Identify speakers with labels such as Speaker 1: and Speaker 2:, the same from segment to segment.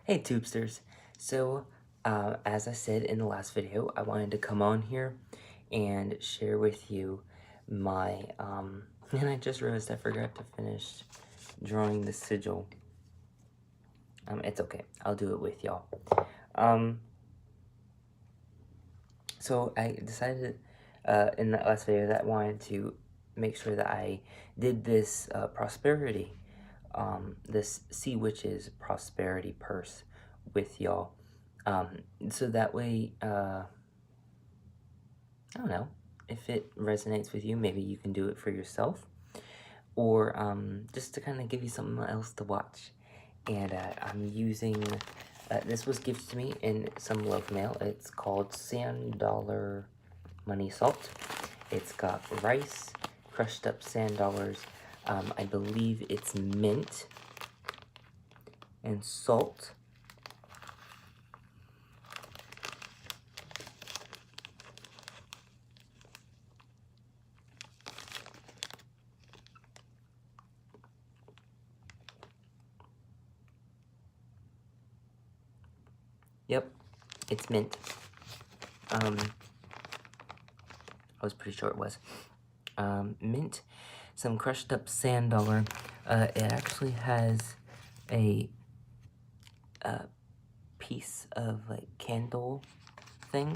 Speaker 1: Hey Tubesters! So, as I said in the last video, I wanted to come on here and share with you my, and I just realized I forgot to finish drawing the sigil. It's okay, I'll do it with y'all. So I decided, in the last video that I wanted to make sure that I did this, prosperity, this Sea Witch's prosperity purse with y'all. So that way, I don't know, if it resonates with you, maybe you can do it for yourself, or just to kind of give you something else to watch. And I'm using, this was gifted to me in some love mail. It's called Sand Dollar Money Salt. It's got rice, crushed up sand dollars, I believe it's mint, and salt. Yep, it's mint. I was pretty sure it was. Mint, some crushed up sand dollar. It actually has a piece of like candle thing.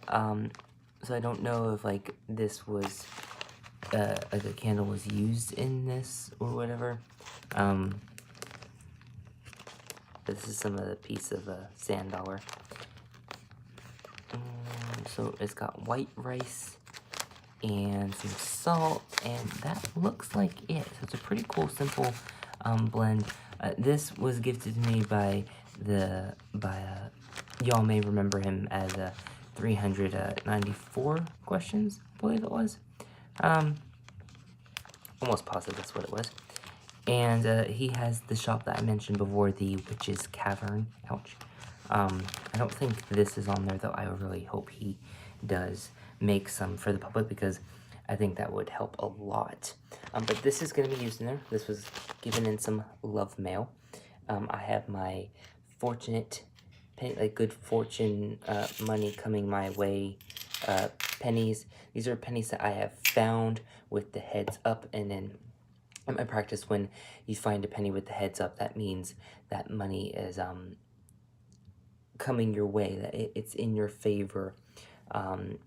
Speaker 1: So I don't know if like this was like a candle was used in this or whatever. This is some of the piece of sand dollar. So it's got white rice and some salt, and that looks like it. So it's a pretty cool, simple blend. This was gifted to me by y'all may remember him as 394 questions, I believe it was. Almost positive that's what it was. And he has the shop that I mentioned before, the Witch's Cavern. Ouch. I don't think this is on there, though. I really hope he does make some for the public, because I think that would help a lot. But this is going to be used in there. This was given in some love mail. I have my fortunate, like good fortune money coming my way pennies. These are pennies that I have found with the heads up, and then in my practice, when you find a penny with the heads up, that means that money is coming your way, that it's in your favor.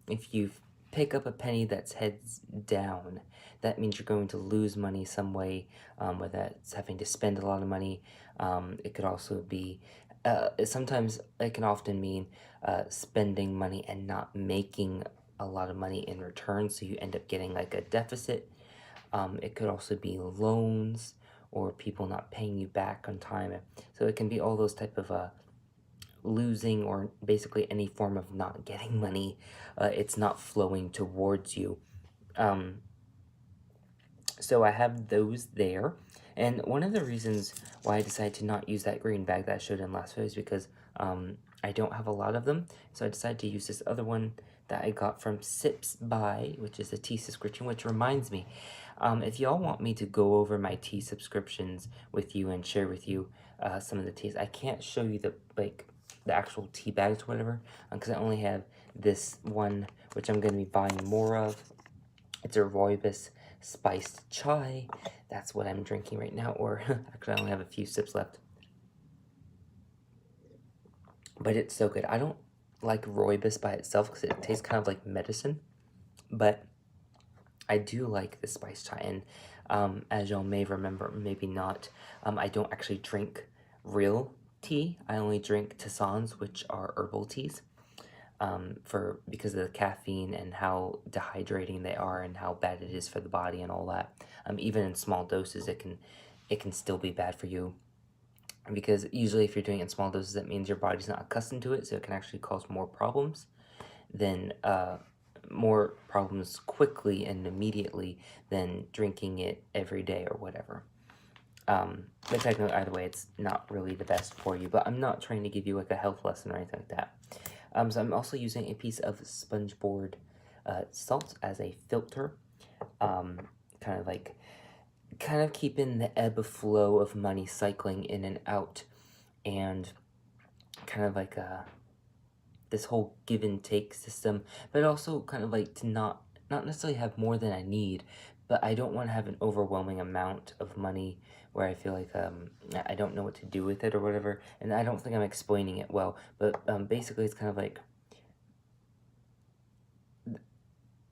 Speaker 1: If you pick up a penny that's heads down, that means you're going to lose money some way, whether that's having to spend a lot of money. It could also be, sometimes it can often mean spending money and not making a lot of money in return, so you end up getting like a deficit. It could also be loans or people not paying you back on time. So it can be all those type of losing, or basically any form of not getting money. It's not flowing towards you. So I have those there. And one of the reasons why I decided to not use that green bag that I showed in last video is because I don't have a lot of them. So I decided to use this other one that I got from Sips By, which is a tea subscription, which reminds me, if y'all want me to go over my tea subscriptions with you and share with you some of the teas, I can't show you the actual tea bags or whatever, because I only have this one, which I'm going to be buying more of. It's a rooibos spiced chai. That's what I'm drinking right now, or actually I only have a few sips left. But it's so good. I don't like rooibos by itself because it tastes kind of like medicine, but I do like the spiced chai. And as y'all may remember, maybe not, I don't actually drink real tea. I only drink tisanes, which are herbal teas. Because of the caffeine and how dehydrating they are and how bad it is for the body and all that. Even in small doses, it can still be bad for you, because usually if you're doing it in small doses, that means your body's not accustomed to it, so it can actually cause more problems quickly and immediately than drinking it every day or whatever. But technically, either way, it's not really the best for you, but I'm not trying to give you like a health lesson or anything like that. So I'm also using a piece of sponge board salt as a filter, kind of keeping the ebb flow of money cycling in and out and kind of like this whole give and take system, but also kind of like to not necessarily have more than I need, but I don't want to have an overwhelming amount of money where I feel like I don't know what to do with it or whatever. And I don't think I'm explaining it well, but basically it's kind of like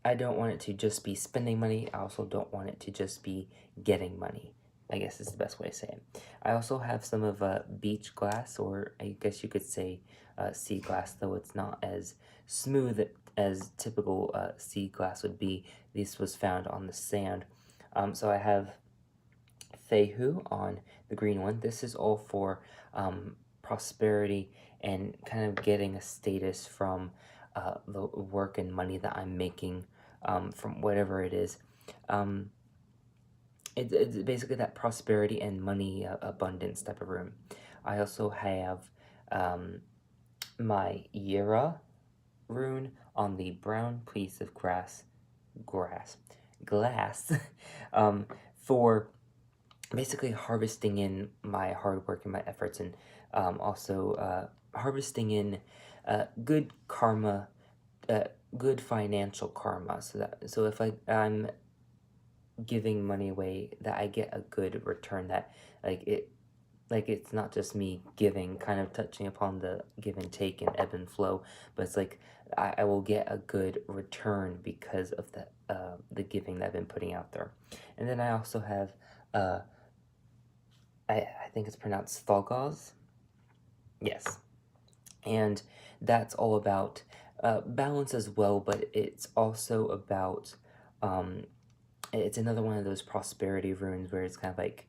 Speaker 1: I don't want it to just be spending money. I also don't want it to just be getting money, I guess is the best way to say it. I also have some of beach glass, or I guess you could say sea glass, though it's not as smooth as typical sea glass would be. This was found on the sand. So I have Fehu on the green one. This is all for prosperity and kind of getting a status from the work and money that I'm making from whatever it is. It's basically that prosperity and money abundance type of room. I also have my Yera rune on the brown piece of glass, for basically harvesting in my hard work and my efforts, and also harvesting in good karma, good financial karma, so if I'm giving money away, that I get a good return, that it's not just me giving, kind of touching upon the give and take and ebb and flow, but it's like I will get a good return because of the giving that I've been putting out there. And then I also have I think it's pronounced Thogaz. Yes. And that's all about balance as well, but it's also about, it's another one of those prosperity runes where it's kind of like,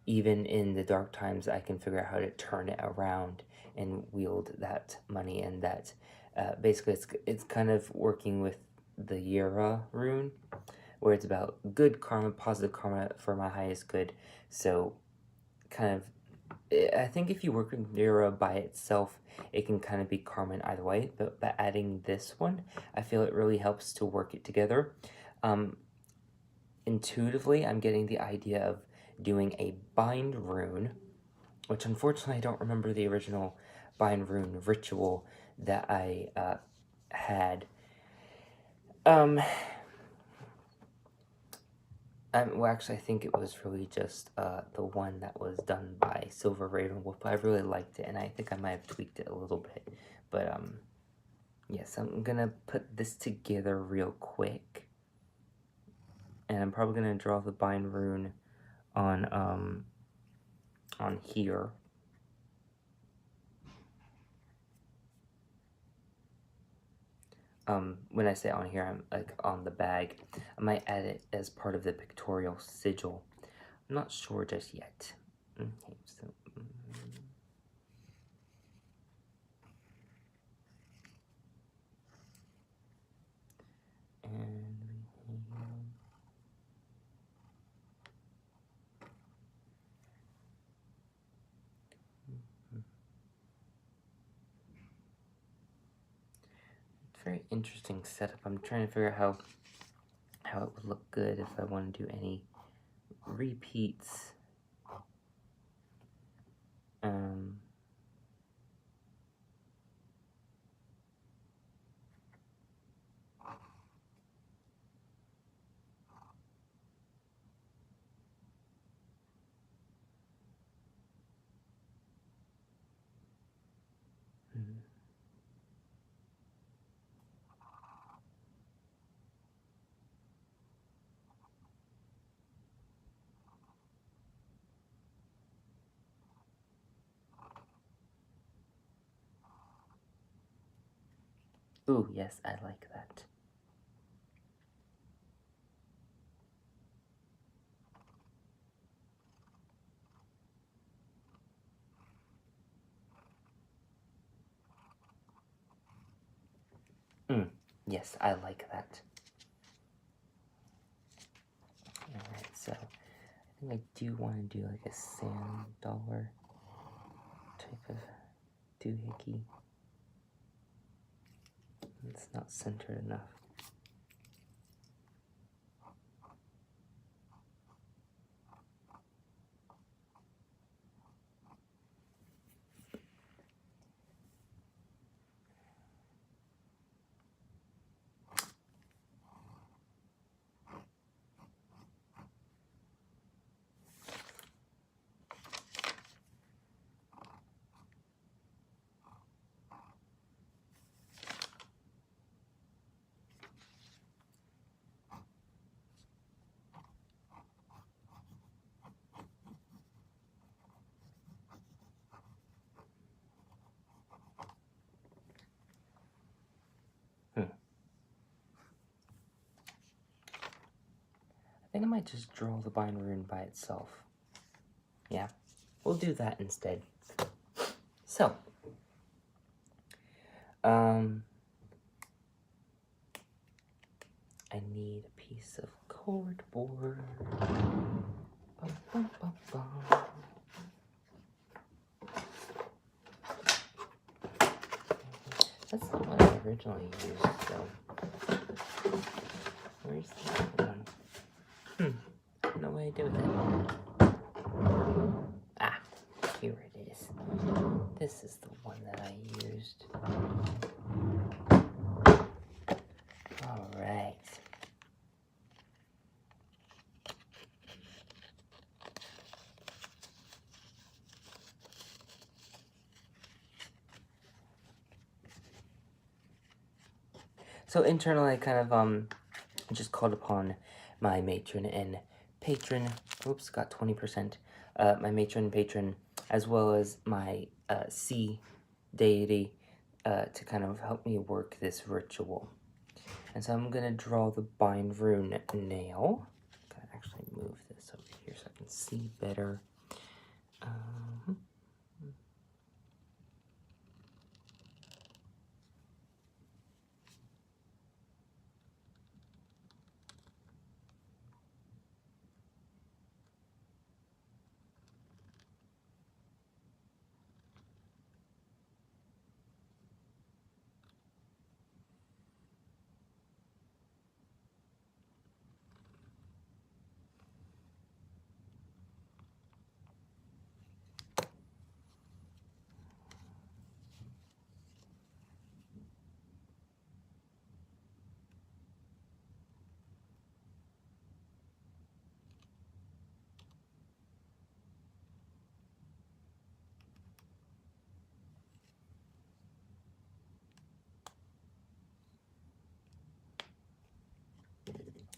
Speaker 1: even in the dark times, I can figure out how to turn it around and wield that money, and that basically it's kind of working with the Yera rune, where it's about good karma, positive karma for my highest good. So kind of, I think if you work with Mira by itself, it can kind of be karma in either way, but by adding this one, I feel it really helps to work it together. Intuitively, I'm getting the idea of doing a bind rune, which unfortunately I don't remember the original bind rune ritual that I had. Well, actually, I think it was really just the one that was done by Silver Raven Wolf. I really liked it, and I think I might have tweaked it a little bit. But yes, I'm gonna put this together real quick, and I'm probably gonna draw the bind rune on here. When I say on here, I'm like on the bag. I might add it as part of the pictorial sigil. I'm not sure just yet. Okay, so and very interesting setup. I'm trying to figure out how it would look good if I want to do any repeats. Ooh, yes, I like that. Yes, I like that. Alright, so I think I do want to do like a sand dollar type of doohickey. It's not centered enough. think I might just draw the bind rune by itself. Yeah, we'll do that instead. So, I need a piece of cardboard. Bum, bum, bum, bum. That's not what I originally used, so. Where's the other one? No way to do with it. Ah, here it is. This is the one that I used. Alright. So internally I kind of just called upon my matron and patron. Oops, got 20%. My matron and patron, as well as my sea deity, to kind of help me work this ritual. And so I'm gonna draw the bind rune now. I'm gonna actually move this over here so I can see better.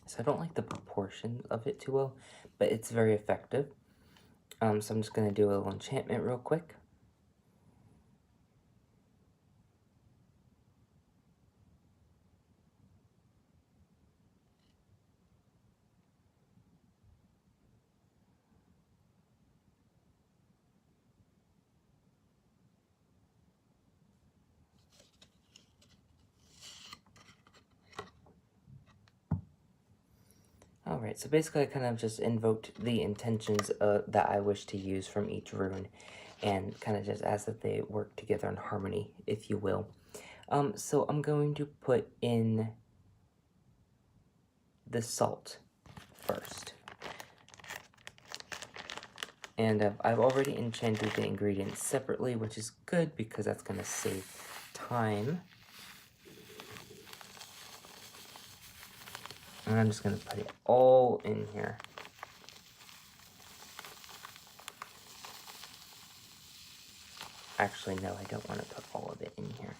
Speaker 1: So I don't like the proportion of it too well, but it's very effective. So I'm just gonna do a little enchantment real quick. Alright, so basically I kind of just invoked the intentions that I wish to use from each rune, and kind of just asked that they work together in harmony, if you will. So I'm going to put in the salt first. And I've already enchanted the ingredients separately, which is good because that's going to save time. And I'm just going to put it all in here. Actually, no, I don't want to put all of it in here.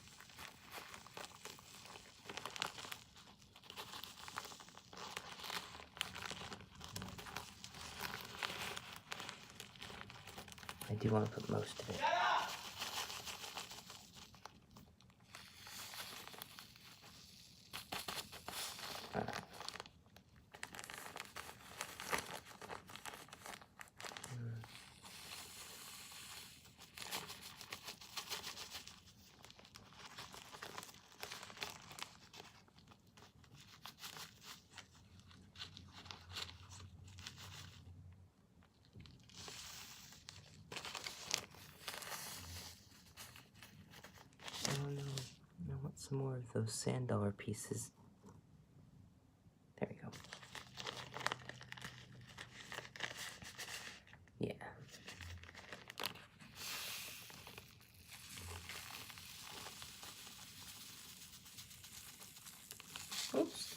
Speaker 1: I do want to put most of it. Oh no, I want some more of those sand dollar pieces. There we go. Yeah. Oops.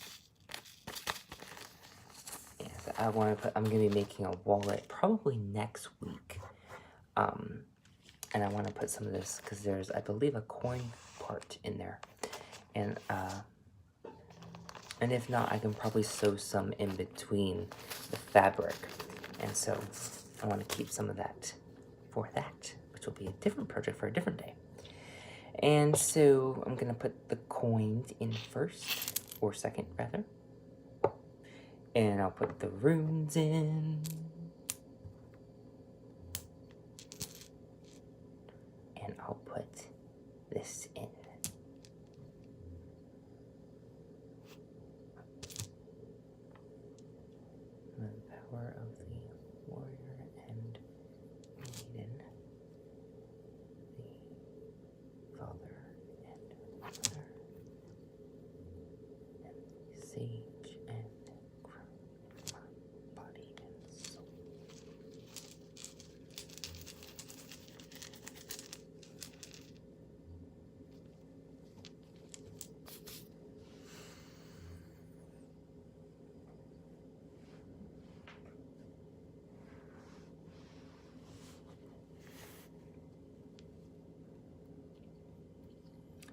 Speaker 1: Yeah, so I want to put, I'm going to be making a wallet probably next week. And I want to put some of this because there's, I believe, a coin part in there. And if not, I can probably sew some in between the fabric. And so I want to keep some of that for that, which will be a different project for a different day. And so I'm going to put the coins in first, or second rather. And I'll put the runes in. And I'll put this in. The power of the warrior and maiden, the father and mother, and the sage and crown my body and soul.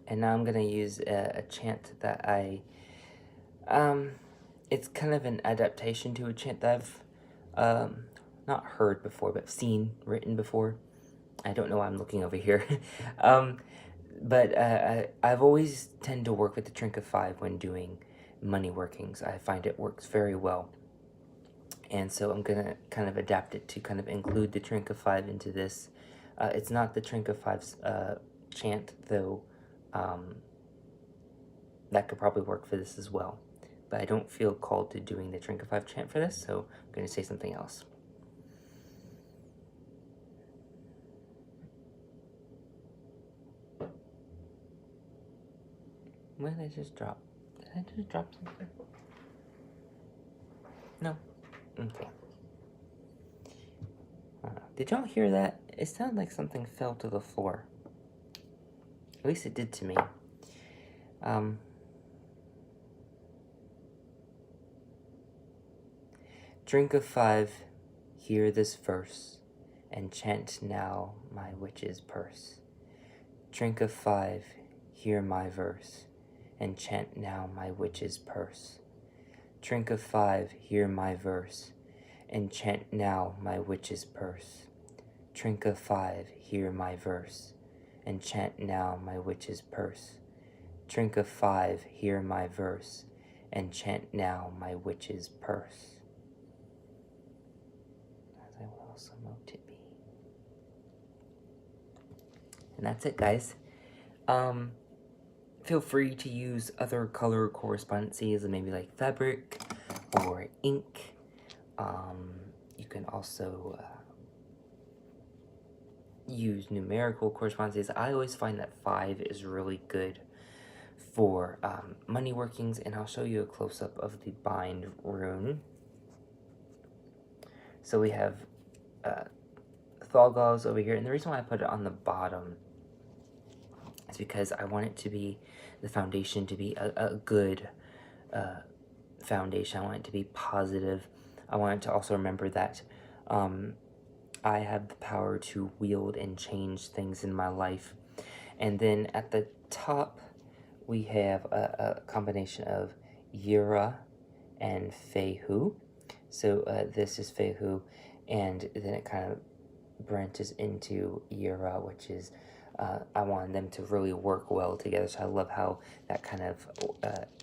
Speaker 1: And now I'm going to use a chant that it's kind of an adaptation to a chant that I've, not heard before, but seen written before. I don't know why I'm looking over here. But I've always tend to work with the Trinket 5 when doing money workings. I find it works very well. And so I'm going to kind of adapt it to kind of include the Trinket 5 into this. It's not the Trinket 5's chant, though. That could probably work for this as well. But I don't feel called to doing the Trinket 5 chant for this, so I'm going to say something else. What did I just drop? Did I just drop something? No? Okay. Did y'all hear that? It sounded like something fell to the floor. At least it did to me. Drink of 5, hear this verse, and chant now my witch's purse. Drink of 5, hear my verse, and chant now my witch's purse. Drink of 5, hear my verse, and chant now my witch's purse. Drink of 5, hear my verse, and chant now my witch's purse. Drink of 5, hear my verse, and chant now my witch's purse. As I will also mote it be. And that's it, guys. Feel free to use other color correspondences, maybe like fabric or ink. You can also use numerical correspondences. I always find that 5 is really good for money workings, and I'll show you a close-up of the bind rune. So we have Thogals over here, and the reason why I put it on the bottom is because I want it to be the foundation to be a good foundation. I want it to be positive. I want it to also remember that I have the power to wield and change things in my life. And then at the top, we have a combination of Yura and Fehu. So this is Fehu, and then it kind of branches into Yura, which is, I wanted them to really work well together. So I love how that kind of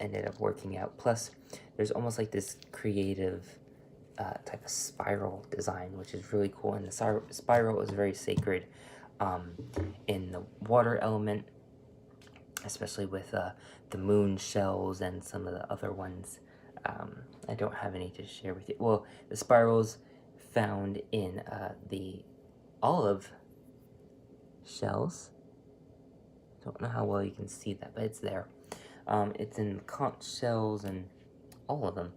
Speaker 1: ended up working out. Plus, there's almost like this creative type of spiral design, which is really cool. And the spiral is very sacred in the water element, especially with the moon shells and some of the other ones. I don't have any to share with you. Well, the spirals found in the olive shells. Don't know how well you can see that, but it's there. It's in conch shells and all of them.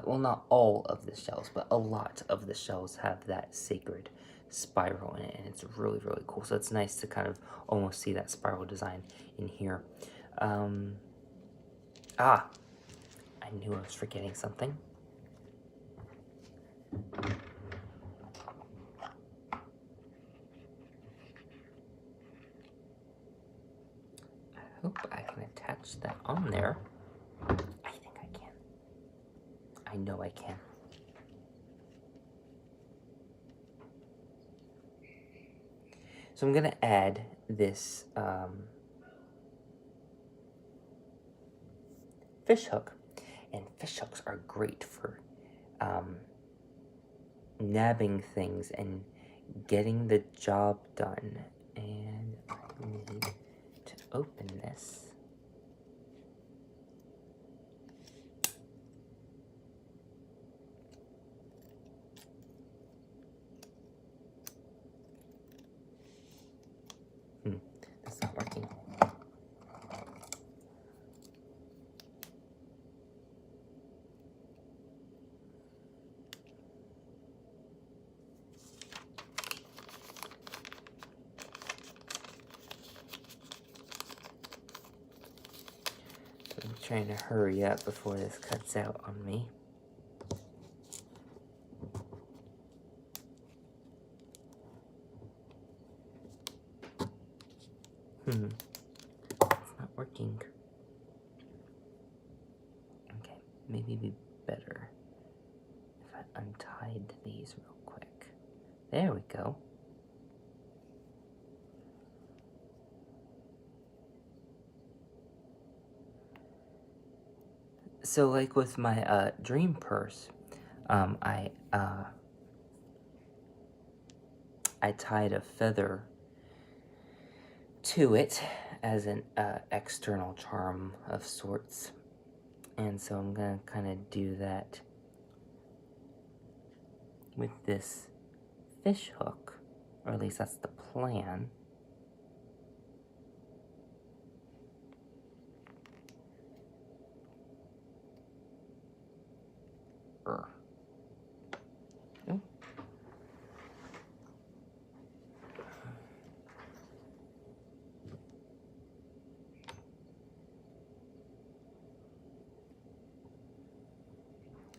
Speaker 1: Well, not all of the shells, but a lot of the shells have that sacred spiral in it, and it's really, really cool. So it's nice to kind of almost see that spiral design in here. I knew I was forgetting something. I hope I can attach that on there. I think I can. I know I can. So I'm gonna add this fish hook. And fish hooks are great for nabbing things and getting the job done. And I need to open this. That's not working. I'm trying to hurry up before this cuts out on me. It's not working. Okay, maybe it'd be better if I untied these real quick. There we go. So like with my dream purse, I tied a feather to it as an external charm of sorts. And so I'm gonna kind of do that with this fish hook, or at least that's the plan. Oh.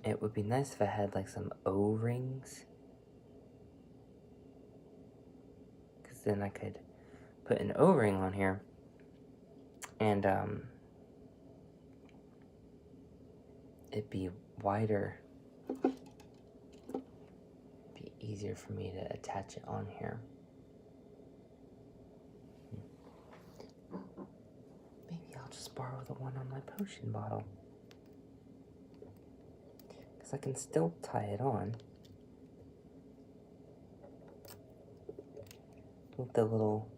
Speaker 1: It would be nice if I had like some O-rings, because then I could put an O-ring on here and it'd be wider, be easier for me to attach it on here. Maybe I'll just borrow the one on my potion bottle, because I can still tie it on with the little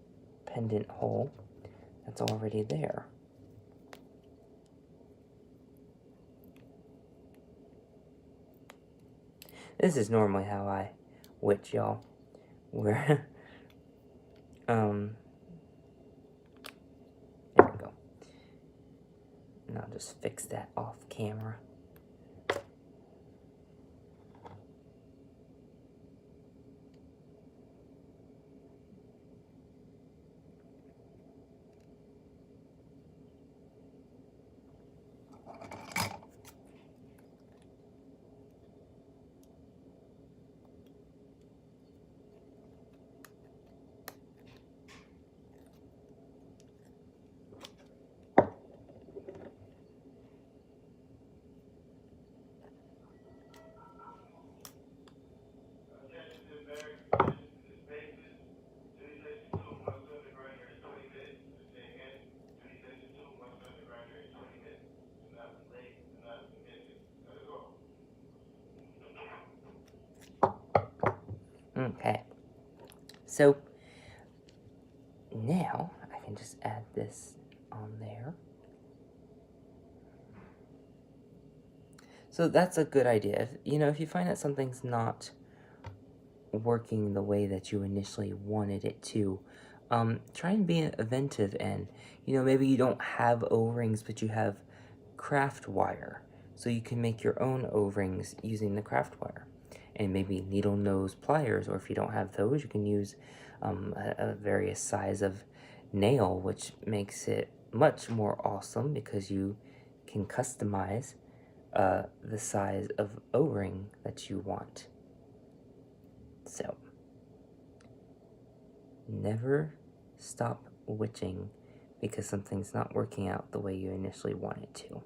Speaker 1: pendant hole that's already there. This is normally how I witch, y'all. Where, there we go. And I'll just fix that off camera. Okay, so now I can just add this on there. So that's a good idea. You know, if you find that something's not working the way that you initially wanted it to, try and be inventive and, you know, maybe you don't have O-rings, but you have craft wire. So you can make your own O-rings using the craft wire. And maybe needle nose pliers, or if you don't have those, you can use a various size of nail, which makes it much more awesome because you can customize the size of O-ring that you want. So, never stop witching because something's not working out the way you initially want it to.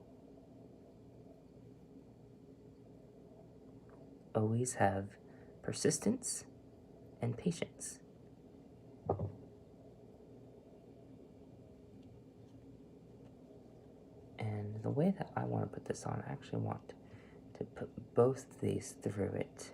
Speaker 1: Always have persistence and patience. And the way that I want to put this on, I actually want to put both of these through it.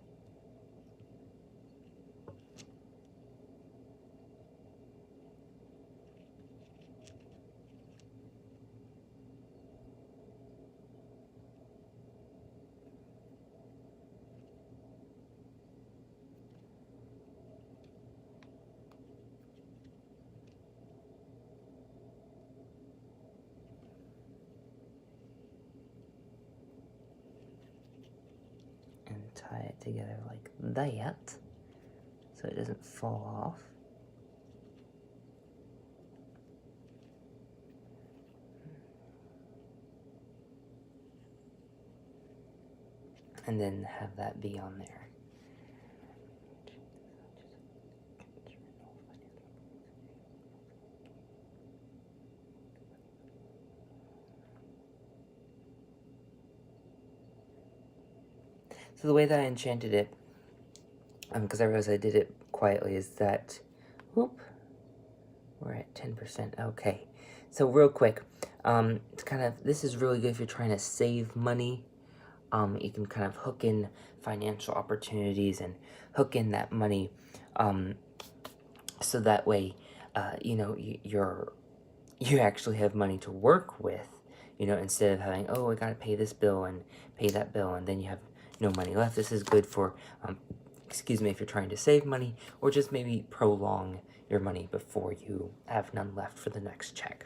Speaker 1: And tie it together like that, so it doesn't fall off. And then have that be on there. So the way that I enchanted it, because I realized I did it quietly, is that, whoop, we're at 10%, okay. So real quick, it's kind of, this is really good if you're trying to save money. You can kind of hook in financial opportunities and hook in that money, so that way, you know, you actually have money to work with, you know, instead of having, oh, I gotta pay this bill and pay that bill, and then you have no money left. This is good for, excuse me, if you're trying to save money, or just maybe prolong your money before you have none left for the next check.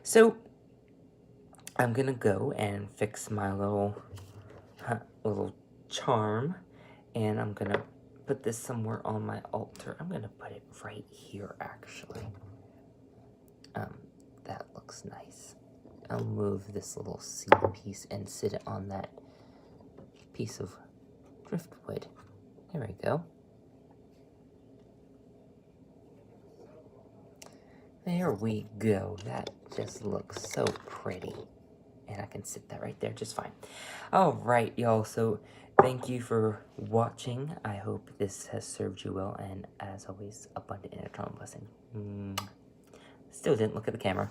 Speaker 1: So, I'm gonna go and fix my little charm, and I'm gonna put this somewhere on my altar. I'm gonna put it right here, actually. That looks nice. I'll move this little seed piece and sit it on that piece of driftwood. There we go. There we go. That just looks so pretty. And I can sit that right there just fine. Alright, y'all. So, thank you for watching. I hope this has served you well. And as always, abundant and eternal blessing. Still didn't look at the camera.